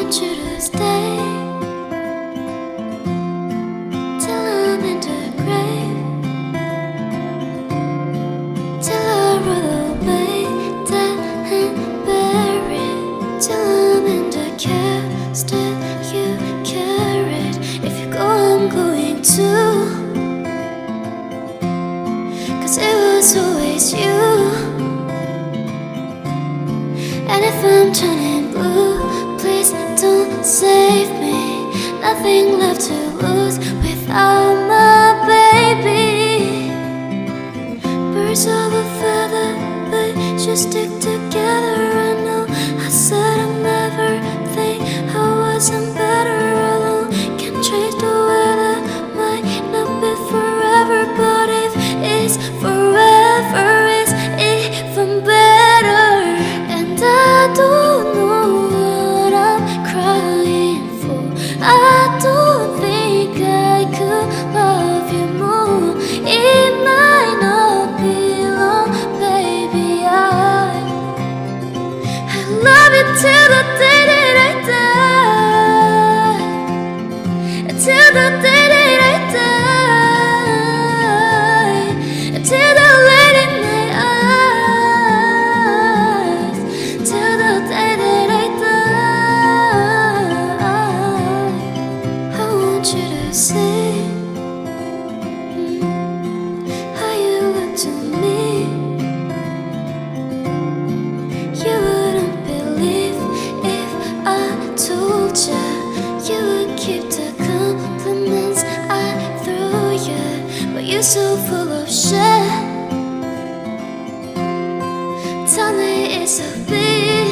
want you to stay till I'm in the grave, till I roll away, dead and buried, till I'm in the casket you carried. If you go, I'm going too, 'cause it was always you. And if I'm turning blue, please don't save me. Nothing left to lose without my baby. Birds of a feather, but you stick together. I know I said I'd never think I wasn't better alone. Can't change the weather, might not be forever, but if it's forever, it's even better. And I don't know what I'm crying for. I don't think I could love you more. It might not be long, baby. I love you till the day that I die, till the day that I die, till the light in my eyes, till the day that I die. I want you to see how you look to me. You wouldn't believe if I told you. You would keep the compliments I threw you, but you're so full of shit. Tell me it's a bit